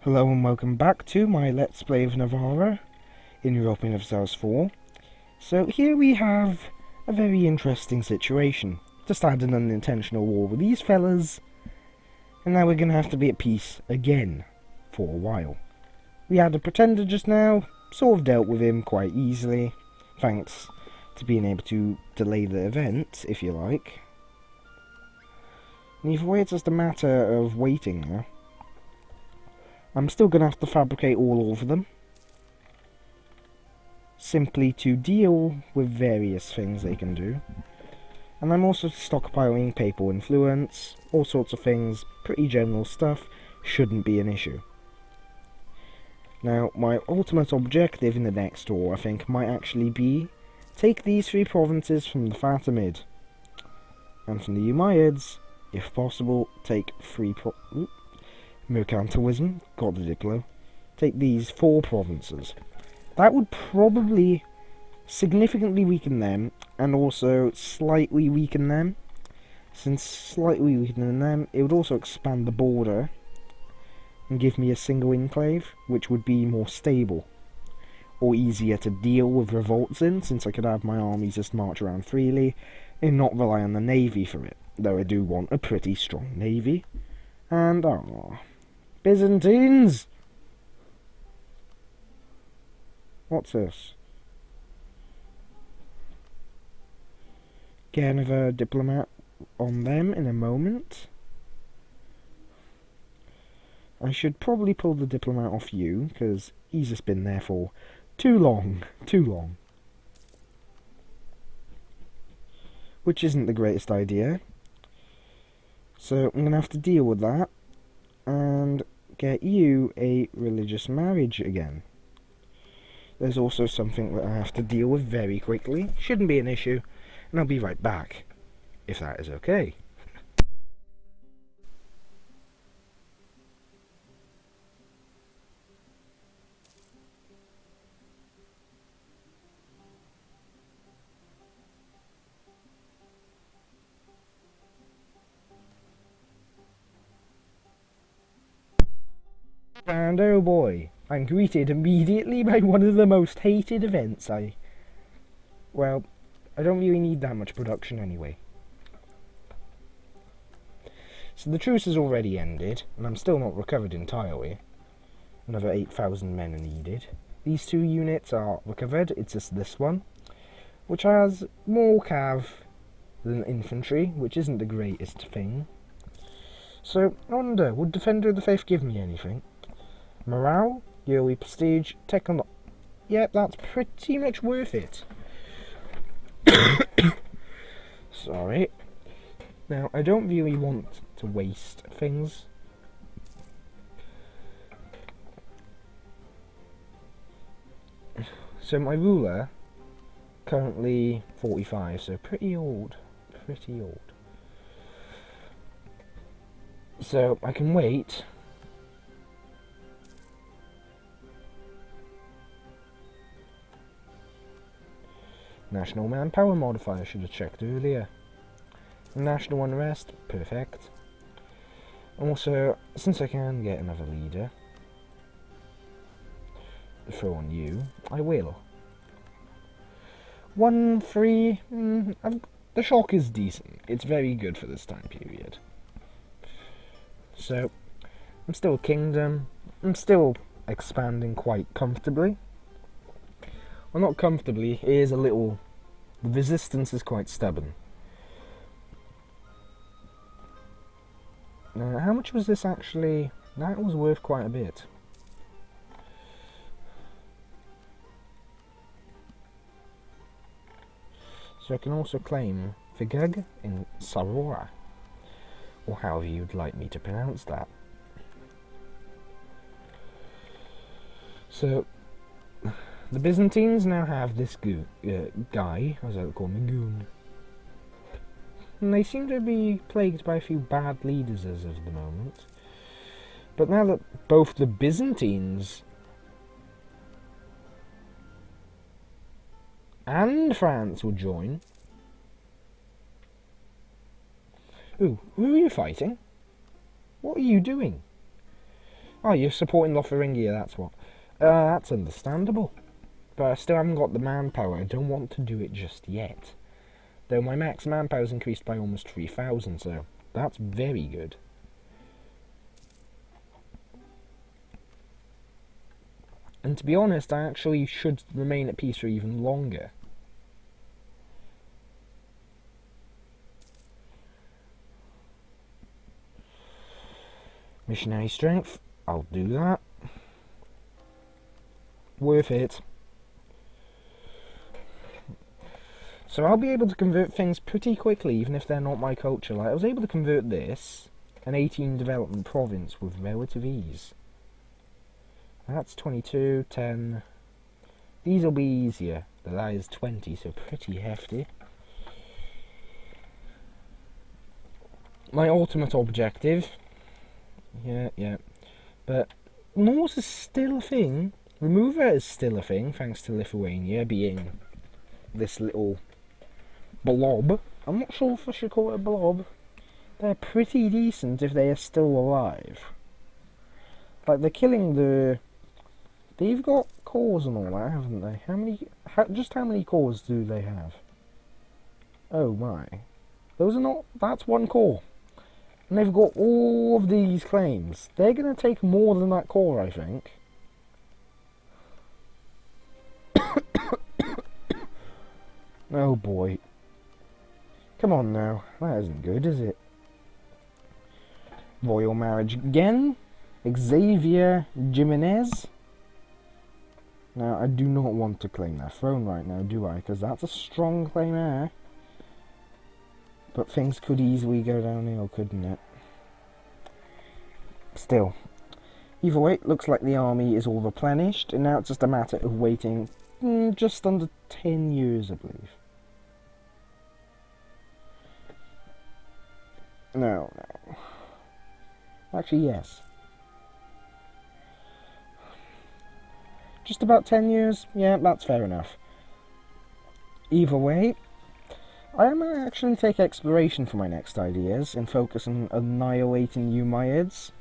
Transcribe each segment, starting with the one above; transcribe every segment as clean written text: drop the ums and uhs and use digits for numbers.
Hello and welcome back to my Let's Play of Navarra in European of South 4. So here we have a very interesting situation. Just had an unintentional war with these fellas, and now we're going to have to be at peace again for a while. We had a pretender just now, sort of dealt with him quite easily, thanks to being able to delay the event, if you like. And either way, it's just a matter of waiting now. I'm still going to have to fabricate all of them, simply to deal with various things they can do. And I'm also stockpiling papal influence, all sorts of things, pretty general stuff, shouldn't be an issue. Now, my ultimate objective in the next war, I think, might actually be take these 3 provinces from the Fatimid, and from the Umayyads, if possible, take 3 mercantilism, got the diplo. Take these 4 provinces. That would probably significantly weaken them, and also slightly weaken them. Since slightly weakening them, it would also expand the border and give me a single enclave, which would be more stable, or easier to deal with revolts in, since I could have my armies just march around freely and not rely on the navy for it, though I do want a pretty strong navy. And, Byzantines! What's this? Get another diplomat on them in a moment. I should probably pull the diplomat off you, because he's just been there for too long. Too long. Which isn't the greatest idea. So I'm going to have to deal with that. And get you a religious marriage again. There's also something that I have to deal with very quickly. Shouldn't be an issue. And I'll be right back, if that is okay. And oh boy, I'm greeted immediately by one of the most hated events. Well, I don't really need that much production anyway. So the truce has already ended, and I'm still not recovered entirely. Another 8,000 men are needed. These 2 units are recovered, it's just this one, which has more cav than infantry, which isn't the greatest thing. So, I wonder, would Defender of the Faith give me anything? Morale, yearly prestige, tech on. Yep, that's pretty much worth it. Sorry. Now, I don't really want to waste things. So my ruler, currently 45, so pretty old. Pretty old. So I can wait. National manpower modifier, should have checked earlier. National unrest, perfect. Also, since I can get another leader, throw on you, I will. 1-3, the shock is decent. It's very good for this time period. So, I'm still a kingdom. I'm still expanding quite comfortably. Well, not comfortably, it is a little. The resistance is quite stubborn. Now, how much was this actually? That was worth quite a bit. So I can also claim Figug in Navarra, or however you'd like me to pronounce that. So, the Byzantines now have this guy, as I would call him, a goon. And they seem to be plagued by a few bad leaders as of the moment. But now that both the Byzantines and France will join. Ooh, who are you fighting? What are you doing? Oh, you're supporting Lotharingia, that's what. That's understandable. But I still haven't got the manpower. I don't want to do it just yet. Though my max manpower's increased by almost 3,000, so that's very good. And to be honest, I actually should remain at peace for even longer. Missionary strength, I'll do that. Worth it. So I'll be able to convert things pretty quickly, even if they're not my culture. Like, I was able to convert this, an 18 development province, with relative ease. That's 22, 10. These will be easier, but that is 20, so pretty hefty. My ultimate objective, yeah, but Norse is still a thing. Remover is still a thing, thanks to Lithuania being this little blob. I'm not sure if I should call it a blob. They're pretty decent if they are still alive. Like, they're killing the... They've got cores and all that, haven't they? Just how many cores do they have? Oh my. Those are not... That's one core. And they've got all of these claims. They're going to take more than that core, I think. Oh boy. Come on now. That isn't good, is it? Royal marriage again. Xavier Jimenez. Now, I do not want to claim that throne right now, do I? Because that's a strong claim heir. But things could easily go downhill, couldn't it? Still. Either way, it looks like the army is all replenished, and now it's just a matter of waiting just under 10 years, I believe. No. Actually, yes. Just about 10 years? Yeah, that's fair enough. Either way, I am going to actually take exploration for my next ideas and focus on annihilating EUIVs.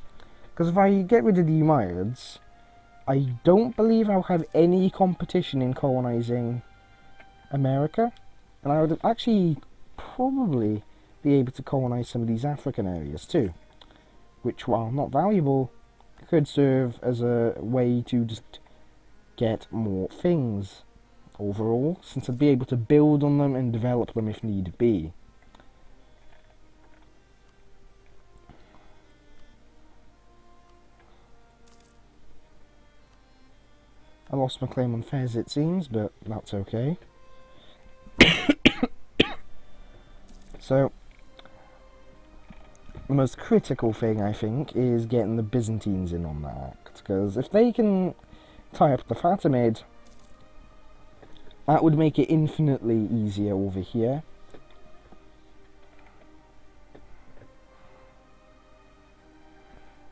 Because if I get rid of the EUIVs, I don't believe I'll have any competition in colonizing America. And I would actually probably be able to colonize some of these African areas too. Which, while not valuable, could serve as a way to just get more things overall, since I'd be able to build on them and develop them if need be. I lost my claim on Fez, it seems, but that's okay. So, the most critical thing, I think, is getting the Byzantines in on that act, because if they can tie up the Fatimid, that would make it infinitely easier over here.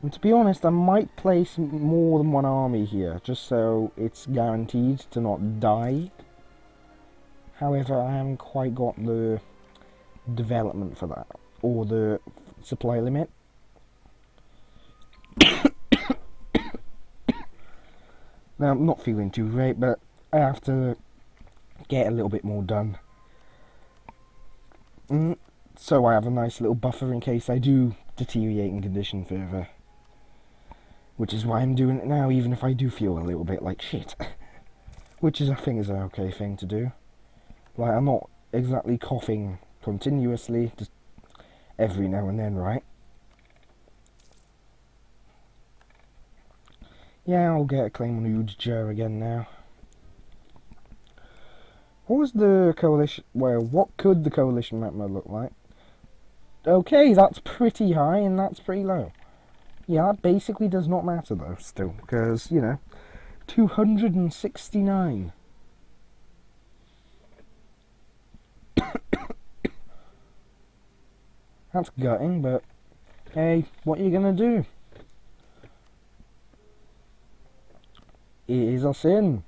And to be honest, I might place more than one army here, just so it's guaranteed to not die. However, I haven't quite got the development for that, or the supply limit. Now, I'm not feeling too great, but I have to get a little bit more done. So I have a nice little buffer in case I do deteriorate in condition further. Which is why I'm doing it now, even if I do feel a little bit like shit. Which is, I think, is an okay thing to do. Like, I'm not exactly coughing continuously, just every now and then, right? Yeah, I'll get a claim on Udjur again now. What was the coalition... Well, what could the coalition map look like? Okay, that's pretty high and that's pretty low. Yeah, that basically does not matter though, still. Because, you know, 269. That's gutting, but... Hey, what are you gonna do? It is a sin.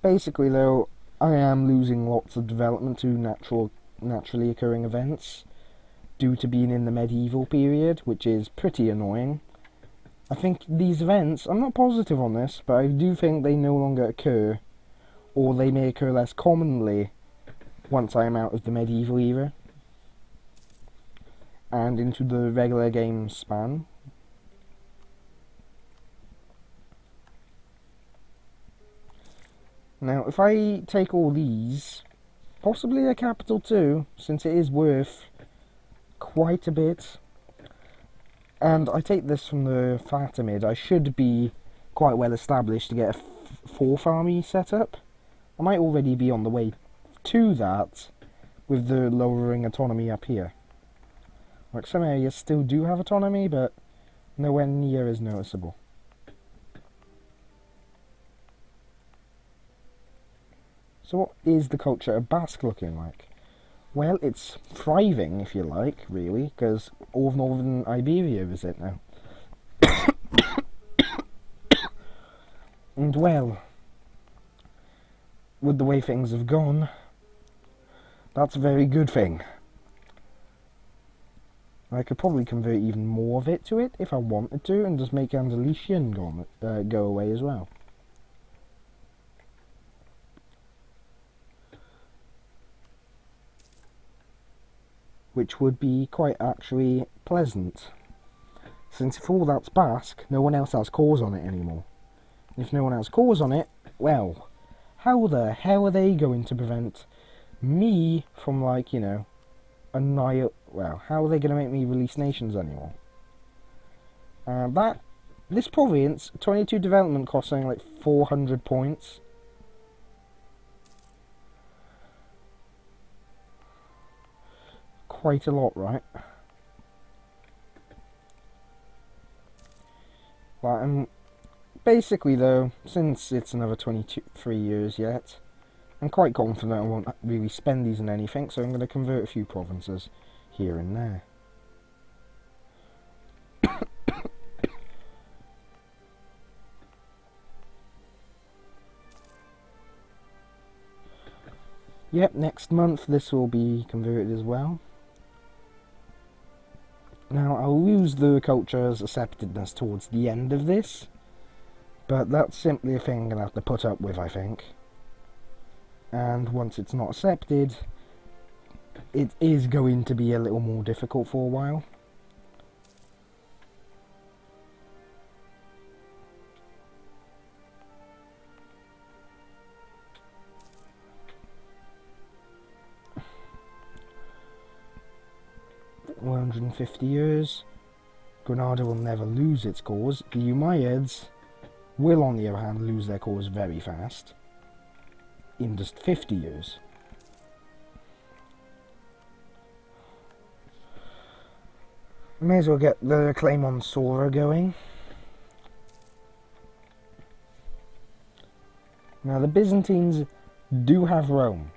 Basically, though, I am losing lots of development to naturally occurring events. due to being in the medieval period, which is pretty annoying. I think these events, I'm not positive on this, but I do think they no longer occur, or they may occur less commonly once I am out of the medieval era and into the regular game span. Now, if I take all these, possibly a capital too, since it is worth quite a bit, and I take this from the Fatimid, I should be quite well established to get a fourth army set up. I might already be on the way to that with the lowering autonomy up here. Like, some areas still do have autonomy, but nowhere near as noticeable. So what is the culture of Basque looking like? Well, it's thriving, if you like, really, because all of northern Iberia is it now. And well, with the way things have gone, that's a very good thing. I could probably convert even more of it to it if I wanted to, and just make Andalusian go away as well. Which would be quite actually pleasant, since if all that's Basque, no one else has cores on it anymore. And if no one has cores on it, well, how the hell are they going to prevent me from, like, you know, well, how are they going to make me release nations anymore? This province, 22 development costs something like 400 points. Quite a lot, right? Basically though, since it's another 23 years yet, I'm quite confident I won't really spend these on anything, so I'm going to convert a few provinces here and there. Yep, next month this will be converted as well. Now, I'll lose the culture's acceptedness towards the end of this, but that's simply a thing I'm going to have to put up with, I think. And once it's not accepted, it is going to be a little more difficult for a while. "150 years. Granada will never lose its cause. The Umayyads will, on the other hand, lose their cause very fast. In just 50 years. May as well get the claim on Sora going. Now, the Byzantines do have Rome.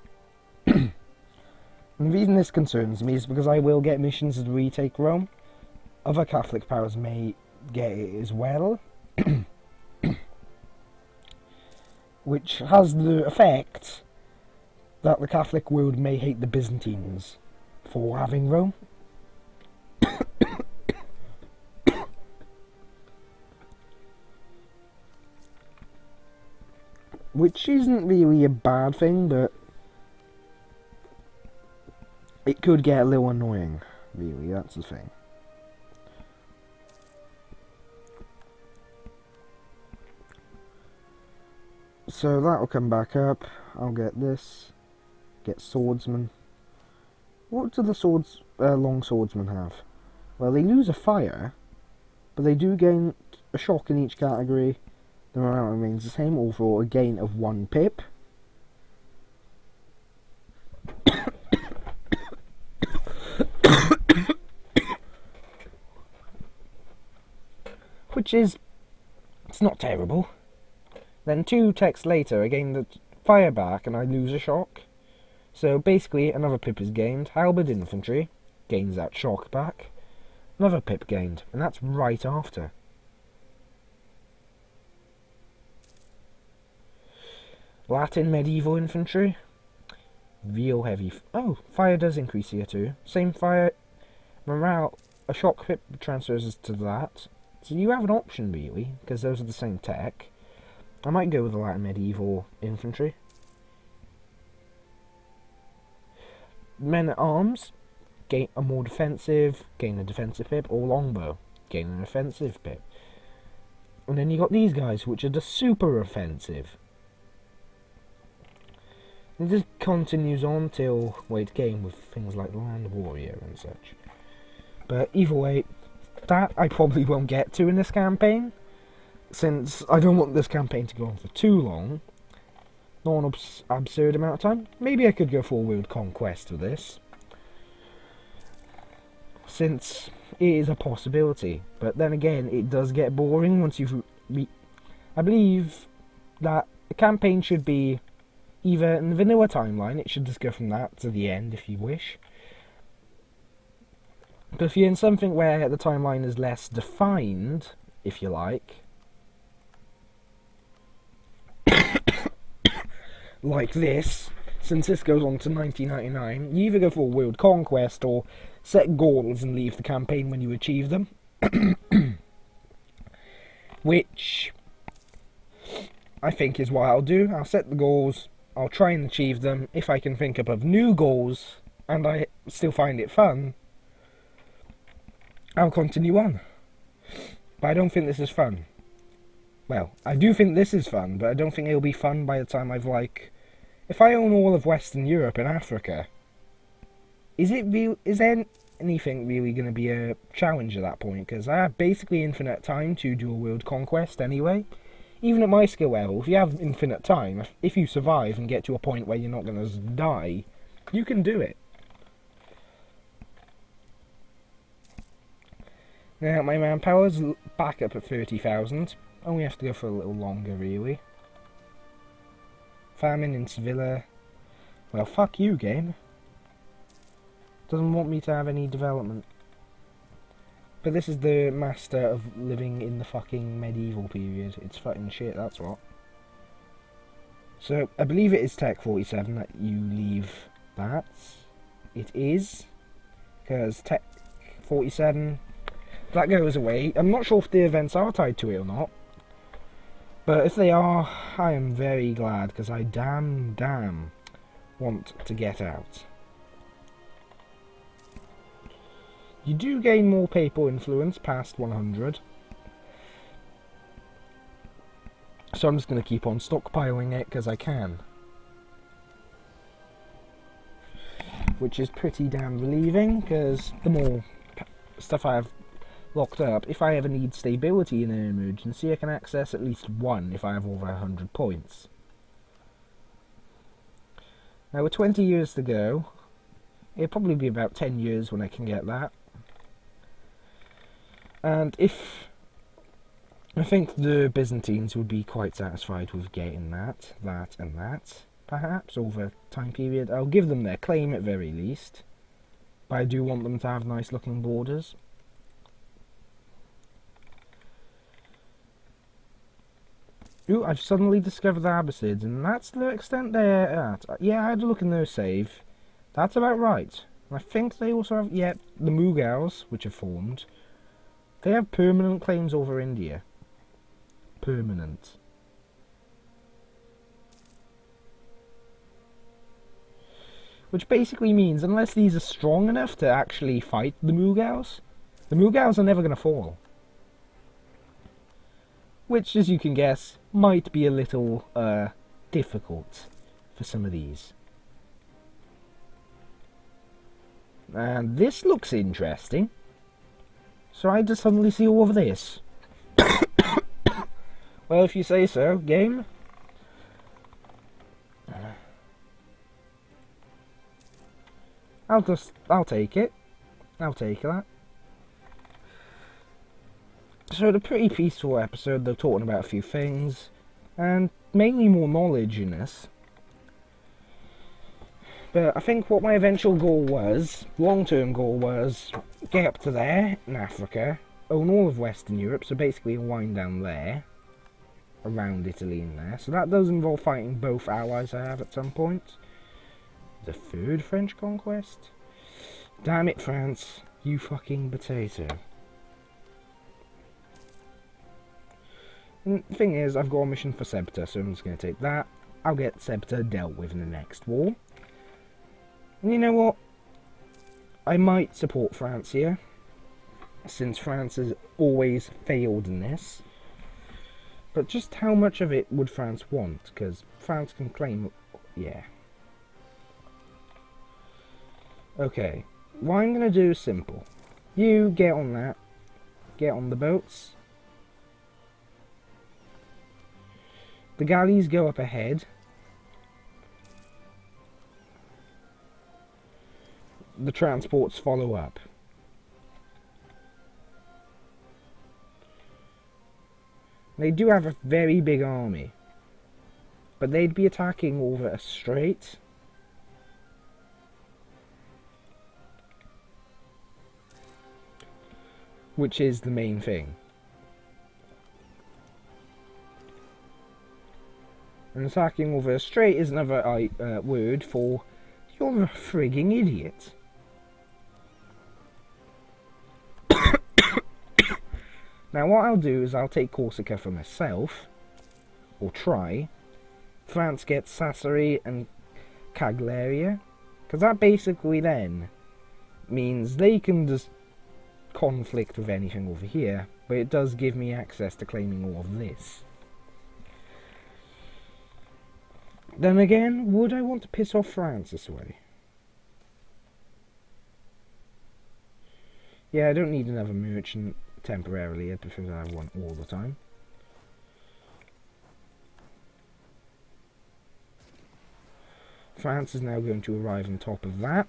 And the reason this concerns me is because I will get missions to retake Rome. Other Catholic powers may get it as well. Which has the effect that the Catholic world may hate the Byzantines for having Rome. Which isn't really a bad thing, but it could get a little annoying, really, that's the thing. So that'll come back up. I'll get this. Get swordsman. What do the long swordsmen have? Well, they lose a fire, but they do gain a shock in each category. The morale remains the same, all for a gain of 1 pip. Which is, it's not terrible. Then 2 texts later, I gain the fire back and I lose a shock. So basically, another pip is gained. Halberd infantry gains that shock back. Another pip gained, and that's right after. Latin medieval infantry. Real heavy. Oh, fire does increase here too. Same fire morale, a shock pip transfers us to that. So you have an option really, because those are the same tech. I might go with the Latin medieval infantry. Men at arms, gain a more defensive, gain a defensive pip, or longbow, gain an offensive pip. And then you got these guys, which are the super offensive. It just continues on till late game with things like the Land Warrior and such. But either way, that I probably won't get to in this campaign, since I don't want this campaign to go on for too long. Not an absurd amount of time. Maybe I could go for World Conquest with this, since it is a possibility. But then again, it does get boring once you've... I believe that the campaign should be either in the vanilla timeline, it should just go from that to the end if you wish. But if you're in something where the timeline is less defined, if you like, like this, since this goes on to 1999, you either go for World Conquest or set goals and leave the campaign when you achieve them. Which I think is what I'll do. I'll set the goals, I'll try and achieve them. If I can think up of new goals and I still find it fun, I'll continue on. But I don't think this is fun. Well, I do think this is fun, but I don't think it'll be fun by the time I've, like... If I own all of Western Europe and Africa, is there anything really going to be a challenge at that point? Because I have basically infinite time to do a world conquest anyway. Even at my skill level, if you have infinite time, if you survive and get to a point where you're not going to die, you can do it. Now, my manpower's back up at 30,000. Only have to go for a little longer, really. Famine in Sevilla. Well, fuck you, game. Doesn't want me to have any development. But this is the master of living in the fucking medieval period. It's fucking shit, that's what. So, I believe it is Tech 47 that you leave that. It is. Because Tech 47, that goes away. I'm not sure if the events are tied to it or not. But if they are, I am very glad, because I damn want to get out. You do gain more papal influence past 100. So I'm just going to keep on stockpiling it, because I can. Which is pretty damn relieving, because the more stuff I have locked up, if I ever need stability in an emergency, I can access at least one if I have over 100 points. Now with 20 years to go, it'll probably be about 10 years when I can get that. And if... I think the Byzantines would be quite satisfied with getting that, and that, perhaps, over time period. I'll give them their claim at very least. But I do want them to have nice looking borders. Ooh, I've suddenly discovered the Abbasids, and that's the extent they're at. Yeah, I had a look in their save. That's about right. And I think they also have, yeah, the Mughals, which have formed. They have permanent claims over India. Permanent. Which basically means, unless these are strong enough to actually fight the Mughals are never going to fall. Which, as you can guess, might be a little difficult for some of these. And this looks interesting. So I just suddenly see all of this. Well, if you say so, game. I'll take it. I'll take that. So, a pretty peaceful episode. They're talking about a few things, and mainly more knowledge in this. But I think what my eventual goal was, long-term goal was, get up to there, in Africa, own all of Western Europe, so basically a wind down there, around Italy and there. So that does involve fighting both allies I have at some point. The third French conquest? Damn it, France. You fucking potato. And the thing is, I've got a mission for Sebta, so I'm just going to take that. I'll get Sebta dealt with in the next war. And you know what? I might support France here, since France has always failed in this. But just how much of it would France want? Because France can claim... yeah. Okay. What I'm going to do is simple. You get on that. Get on the boats. The galleys go up ahead. The transports follow up. They do have a very big army, but they'd be attacking over a strait. Which is the main thing. And attacking over a strait is another word for you're a frigging idiot. Now what I'll do is I'll take Corsica for myself, or try. France gets Sassari and Cagliari, because that basically then means they can just conflict with anything over here, but it does give me access to claiming all of this. Then again, would I want to piss off France this way? Yeah, I don't need another merchant temporarily, because I have one all the time. France is now going to arrive on top of that,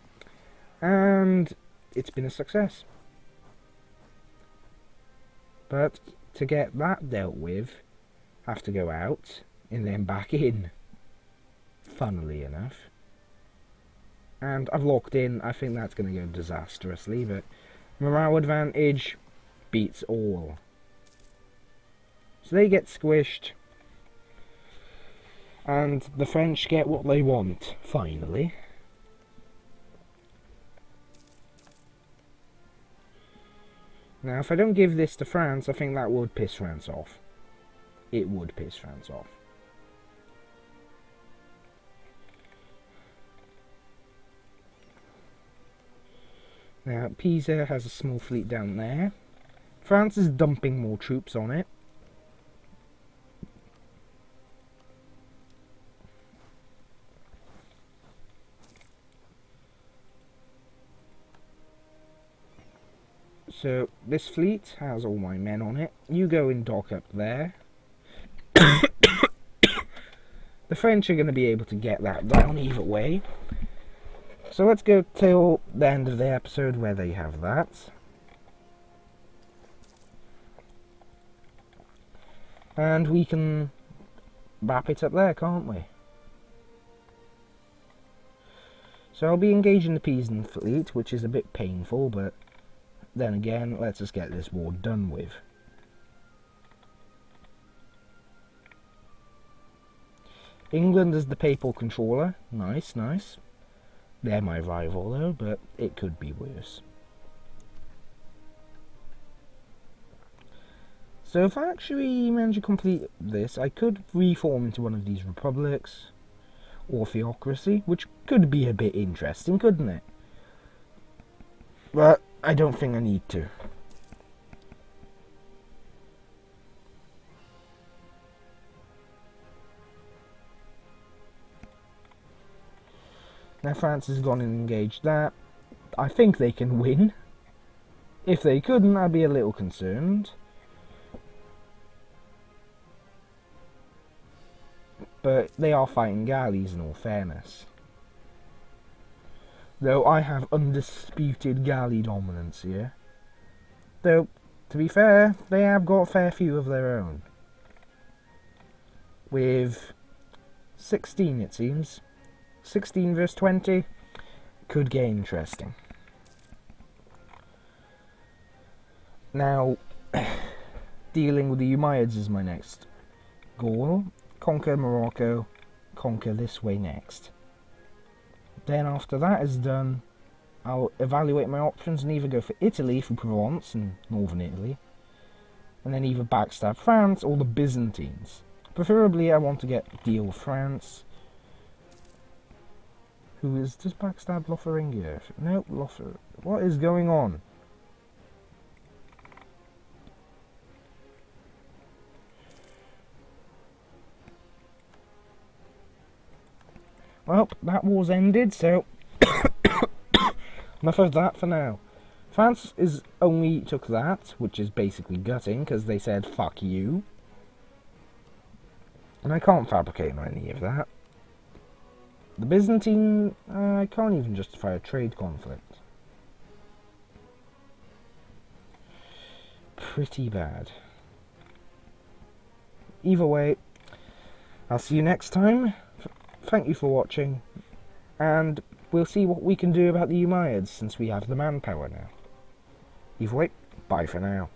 and it's been a success. But to get that dealt with, have to go out and then back in, funnily enough. And I've locked in. I think that's going to go disastrously, but morale advantage beats all. So they get squished, and the French get what they want, finally. Now, if I don't give this to France, I think that would piss France off. It would piss France off. Now, Pisa has a small fleet down there. France is dumping more troops on it. So, this fleet has all my men on it. You go and dock up there. The French are going to be able to get that down either way. So let's go till the end of the episode where they have that. And we can wrap it up there, can't we? So I'll be engaging the Pisan fleet, which is a bit painful, but then again, let's just get this war done with. England is the papal controller. Nice, nice. They're my rival though, but it could be worse. So if I actually manage to complete this, I could reform into one of these republics, or theocracy, which could be a bit interesting, couldn't it? But I don't think I need to. Now France has gone and engaged that. I think they can win. If they couldn't, I'd be a little concerned. But they are fighting galleys in all fairness. Though I have undisputed galley dominance here. Though, to be fair, they have got a fair few of their own. With 16 it seems. 16 versus 20 could get interesting. Now, dealing with the Umayyads is my next goal. Conquer Morocco, conquer this way next. Then after that is done, I'll evaluate my options and either go for Italy through Provence and northern Italy, and then either backstab France or the Byzantines. Preferably I want to get a deal with France. Who is... Does backstab Lotharingia? Nope, Lothar... What is going on? Well, that war's ended, so... enough of that for now. France only took that, which is basically gutting, because they said, fuck you. And I can't fabricate on any of that. The Byzantine, I can't even justify a trade conflict. Pretty bad. Either way, I'll see you next time. Thank you for watching, and we'll see what we can do about the Umayyads since we have the manpower now. Either way, bye for now.